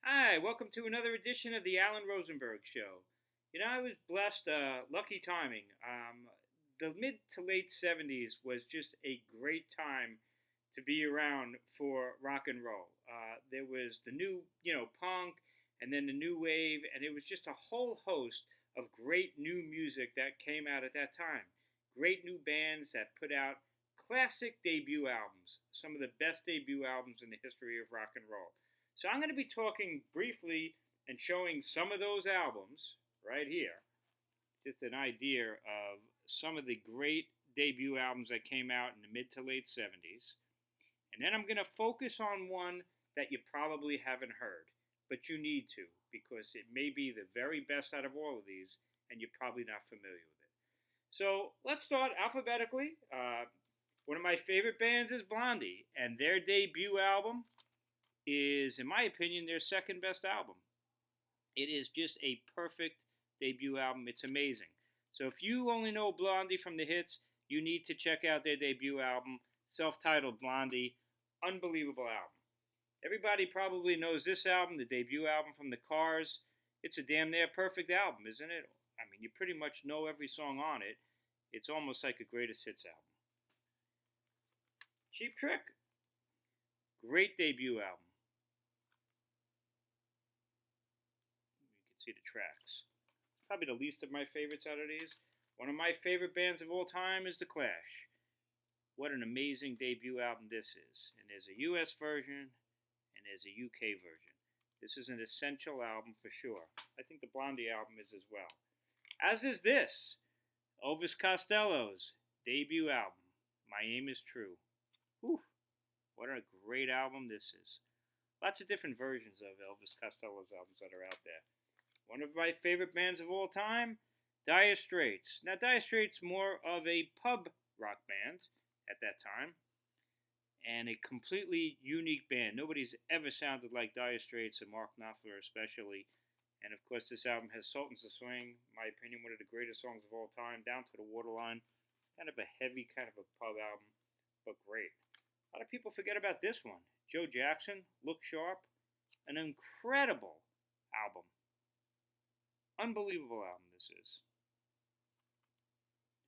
Hi, welcome to another edition of the Alan Rosenberg Show. I was blessed, lucky timing. The mid to late 70's was just a great time to be around for rock and roll. There was the new, punk, and then the new wave, and it was just a whole host of great new music that came out at that time. Great new bands that put out classic debut albums, some of the best debut albums in the history of rock and roll. So I'm going to be talking briefly and showing some of those albums right here. Just an idea of some of the great debut albums that came out in the mid to late 70's. And then I'm going to focus on one that you probably haven't heard, but you need to because it may be the very best out of all of these and you're probably not familiar with it. So let's start alphabetically. One of my favorite bands is Blondie, and their debut album is, in my opinion, their second best album. It is just a perfect debut album. It's amazing. So if you only know Blondie from the hits, you need to check out their debut album, self-titled Blondie. Unbelievable album. Everybody probably knows this album, the debut album from the Cars. It's a damn near perfect album, isn't it? I mean, you pretty much know every song on it. It's almost like a greatest hits album. Cheap Trick. Great debut album. See the tracks. It's probably the least of my favorites out of these. One of my favorite bands of all time is The Clash. What an amazing debut album this is. And there's a US version and there's a UK version. This is an essential album for sure. I think the Blondie album is as well. As is this, Elvis Costello's debut album, My Aim is True. Whew, what a great album this is. Lots of different versions of Elvis Costello's albums that are out there. One of my favorite bands of all time, Dire Straits. Now, Dire Straits more of a pub rock band at that time, and a completely unique band. Nobody's ever sounded like Dire Straits and Mark Knopfler especially. And of course, this album has Sultans of Swing, in my opinion, one of the greatest songs of all time, Down to the Waterline. Kind of a heavy, kind of a pub album, but great. A lot of people forget about this one. Joe Jackson, Look Sharp, an incredible album. Unbelievable album this is.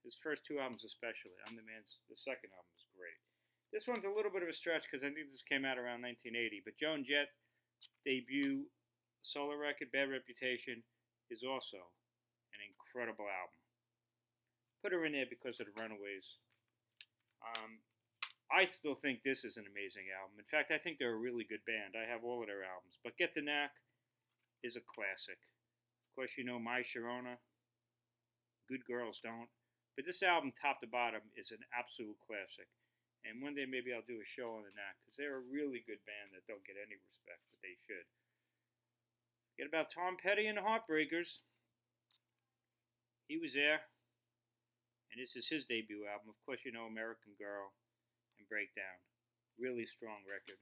His first two albums especially. The second album is great. This one's a little bit of a stretch because I think this came out around 1980. But Joan Jett's debut solo record, Bad Reputation, is also an incredible album. Put her in there because of the Runaways. I still think this is an amazing album. In fact, I think they're a really good band. I have all of their albums. But Get the Knack is a classic. Of course, you know My Sharona. Good Girls Don't. But this album, top to bottom, is an absolute classic. And one day maybe I'll do a show on the Knack because they're a really good band that don't get any respect, but they should. Forget about Tom Petty and the Heartbreakers. He was there. And this is his debut album. Of course, you know American Girl and Breakdown. Really strong record.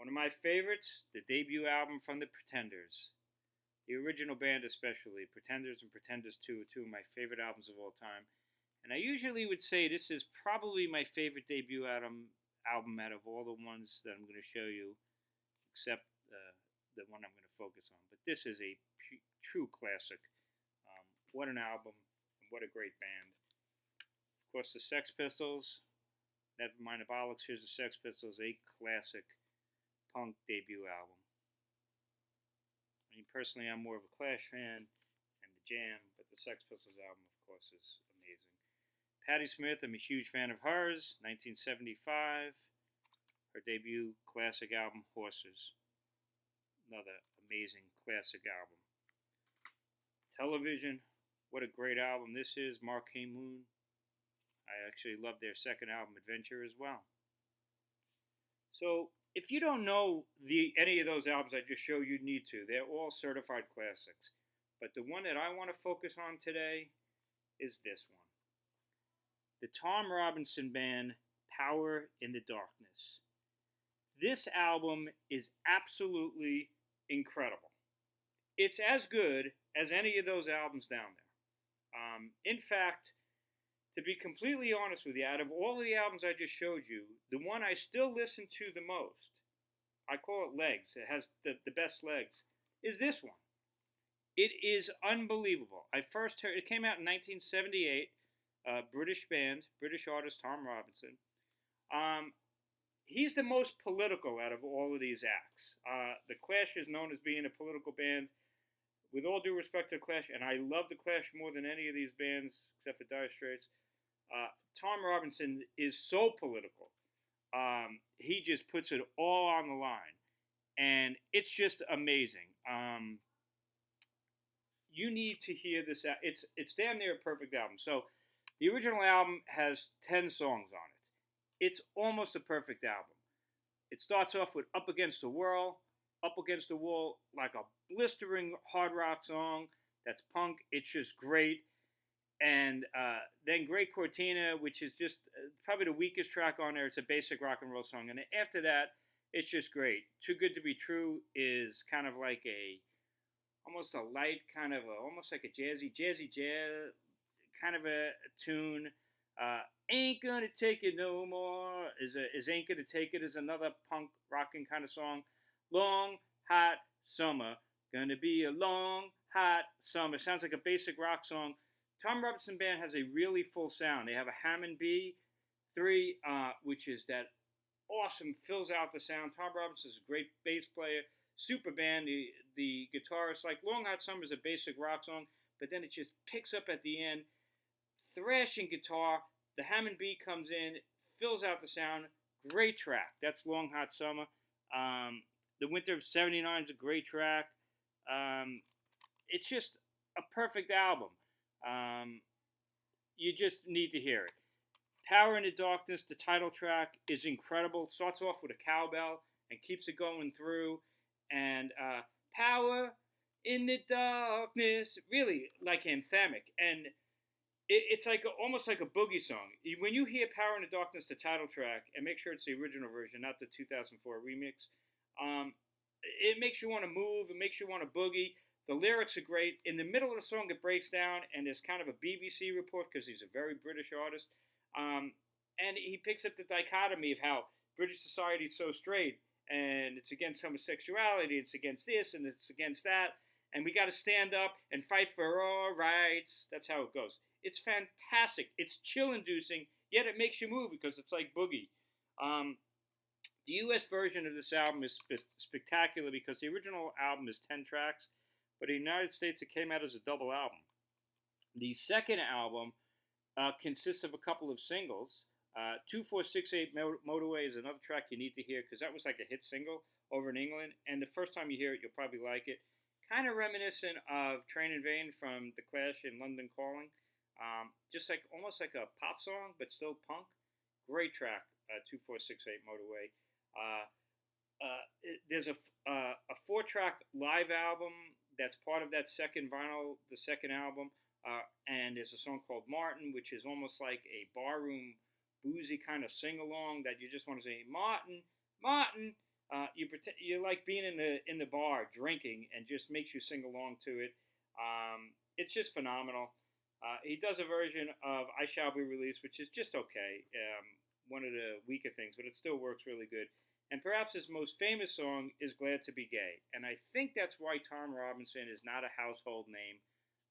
One of my favorites, the debut album from the Pretenders. The original band especially, Pretenders and Pretenders 2 are two of my favorite albums of all time. And I usually would say this is probably my favorite debut album out of all the ones that I'm going to show you, except the one I'm going to focus on. But this is a true classic. What an album, and what a great band. Of course, the Sex Pistols, Nevermind the Bollocks, here's the Sex Pistols, a classic punk debut album. I mean, personally, I'm more of a Clash fan and the Jam, but the Sex Pistols album, of course, is amazing. Patti Smith, I'm a huge fan of hers, 1975. Her debut classic album, Horses. Another amazing classic album. Television, what a great album this is, Marquee Moon. I actually love their second album, Adventure, as well. So, if you don't know any of those albums I just showed, you need to. They're all certified classics. But the one that I want to focus on today is this one. The Tom Robinson Band, Power in the Darkness. This album is absolutely incredible. It's as good as any of those albums down there. In fact, to be completely honest with you, out of all the albums I just showed you, the one I still listen to the most I call it legs. It has the best legs. Is this one? It is unbelievable. I first heard it came out in 1978. British band, British artist Tom Robinson. Um, he's the most political out of all of these acts. The Clash is known as being a political band. With all due respect to the Clash, and I love the Clash more than any of these bands except for Dire Straits. Tom Robinson is so political. He just puts it all on the line, and it's just amazing. You need to hear this. It's damn near a perfect album. So, the original album has 10 songs on it. It's almost a perfect album. It starts off with "Up Against the Wall," "Up Against the Wall," like a blistering hard rock song. That's punk. It's just great. And then Great Cortina, which is just probably the weakest track on there. It's a basic rock and roll song. And after that, it's just great. Too Good to Be True is kind of like almost a light kind of almost like a jazz kind of a tune. Ain't Gonna Take It No More is Ain't Gonna Take It is another punk rocking kind of song. Long Hot Summer, gonna be a long hot summer. Sounds like a basic rock song. Tom Robinson Band has a really full sound. They have a Hammond B3, which is that awesome, fills out the sound. Tom Robinson is a great bass player, super band. The guitarist, like Long Hot Summer is a basic rock song, but then it just picks up at the end. Thrashing guitar. The Hammond B comes in, fills out the sound. Great track. That's Long Hot Summer. The Winter of '79 is a great track. It's just a perfect album. You just need to hear it. Power in the Darkness, the title track, is incredible. It starts off with a cowbell and keeps it going through. And Power in the Darkness, really like anthemic. And it's like almost like a boogie song. When you hear Power in the Darkness, the title track, and make sure it's the original version, not the 2004 remix, it makes you want to move. It makes you want to boogie. The lyrics are great. In the middle of the song, it breaks down, and there's kind of a BBC report because he's a very British artist. And he picks up the dichotomy of how British society is so straight, and it's against homosexuality, it's against this, and it's against that, and we got to stand up and fight for our rights. That's how it goes. It's fantastic. It's chill-inducing, yet it makes you move because it's like boogie. The U.S. version of this album is spectacular because the original album is 10 tracks, but in the United States it came out as a double album. The second album consists of a couple of singles. 2468 Motorway is another track you need to hear because that was like a hit single over in England, and the first time you hear it, you'll probably like it. Kind of reminiscent of Train in Vain from The Clash and London Calling. Just like almost like a pop song, but still punk. Great track, 2468 Motorway. There's a 4-track live album that's part of that second vinyl, the second album, and there's a song called Martin, which is almost like a barroom boozy kind of sing along that you just want to say Martin, Martin. You like being in the bar drinking and just makes you sing along to it. It's just phenomenal. He does a version of I Shall Be Released, which is just okay. One of the weaker things, but it still works really good. And perhaps his most famous song is Glad to Be Gay. And I think that's why Tom Robinson is not a household name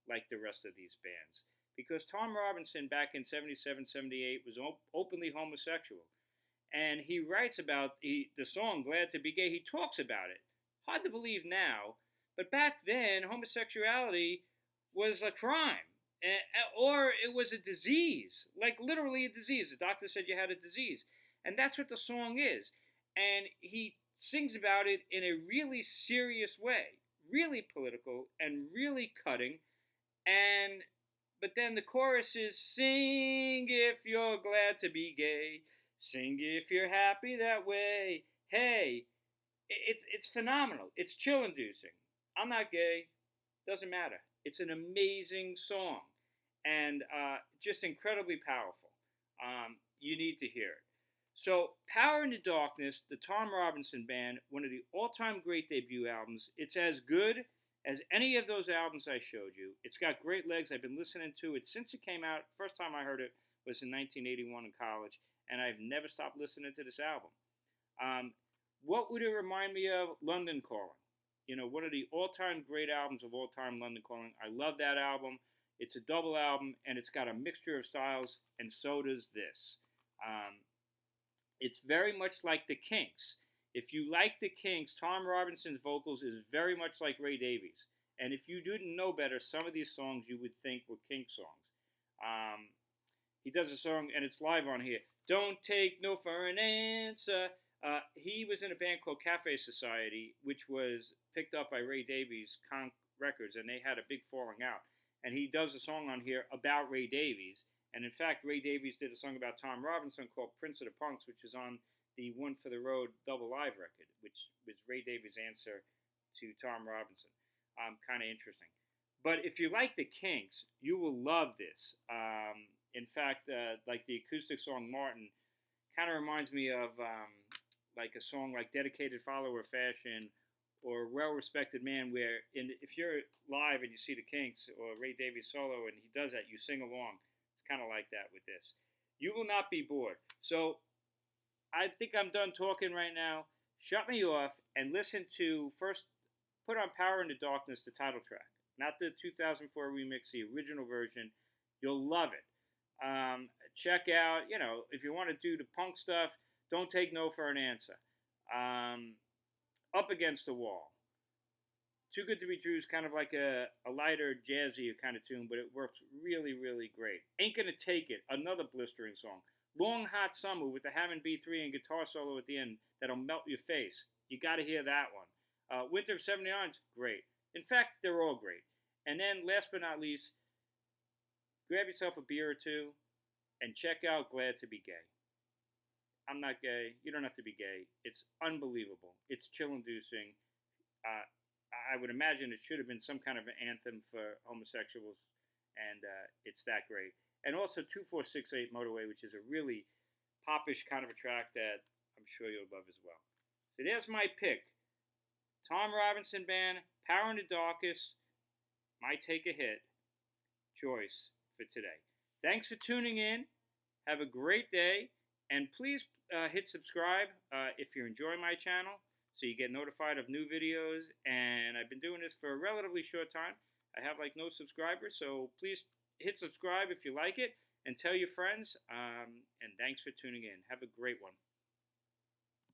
like the rest of these bands. Because Tom Robinson back in '77, '78 was openly homosexual. And he writes about the song Glad to Be Gay. He talks about it. Hard to believe now, but back then, homosexuality was a crime. Or it was a disease, like literally a disease. The doctor said you had a disease. And that's what the song is. And he sings about it in a really serious way, really political and really cutting. But then the chorus is, sing if you're glad to be gay, sing if you're happy that way. Hey, it's phenomenal. It's chill-inducing. I'm not gay. Doesn't matter. It's an amazing song and just incredibly powerful. You need to hear it. So, Power in the Darkness, the Tom Robinson Band, one of the all-time great debut albums. It's as good as any of those albums I showed you. It's got great legs. I've been listening to it since it came out. First time I heard it was in 1981 in college, and I've never stopped listening to this album. What would it remind me of? London Calling. One of the all-time great albums of all time, London Calling. I love that album. It's a double album, and it's got a mixture of styles, and so does this. Um, it's very much like the Kinks. If you like the Kinks, Tom Robinson's vocals is very much like Ray Davies. And if you didn't know better, some of these songs you would think were Kink songs. Um, he does a song, and it's live on here. Don't take no for an answer. He was in a band called Cafe Society, which was picked up by Ray Davies' Conch Records, and they had a big falling out. And he does a song on here about Ray Davies. And in fact, Ray Davies did a song about Tom Robinson called Prince of the Punks, which is on the One for the Road double live record, which was Ray Davies' answer to Tom Robinson. Kind of interesting. But if you like the Kinks, you will love this. In fact, like the acoustic song Martin kind of reminds me of like a song like Dedicated Follower of Fashion or Well Respected Man, where if you're live and you see the Kinks or Ray Davies solo and he does that, you sing along. It's kind of like that with this. You will not be bored. So I think I'm done talking right now. Shut me off and listen to first. Put on Power in the Darkness, the title track, not the 2004 remix, the original version. You'll love it. Check out, if you want to do the punk stuff, Don't Take No for an Answer. Up Against the Wall. Too Good to Be True is kind of like a lighter, jazzy kind of tune, but it works really, really great. Ain't Gonna Take It, another blistering song. Long Hot Summer with the Hammond B3 and guitar solo at the end that'll melt your face. You got to hear that one. Winter of 79's great. In fact, they're all great. And then, last but not least, grab yourself a beer or two and check out Glad to Be Gay. I'm not gay. You don't have to be gay. It's unbelievable. It's chill-inducing. I would imagine it should have been some kind of an anthem for homosexuals, and it's that great. And also 2468 Motorway, which is a really popish kind of a track that I'm sure you'll love as well. So there's my pick. Tom Robinson Band, Power in the Darkest, My Take a Hit choice for today. Thanks for tuning in. Have a great day. And please hit subscribe if you're enjoying my channel so you get notified of new videos. And I've been doing this for a relatively short time. I have like no subscribers, so please hit subscribe if you like it and tell your friends. And thanks for tuning in. Have a great one.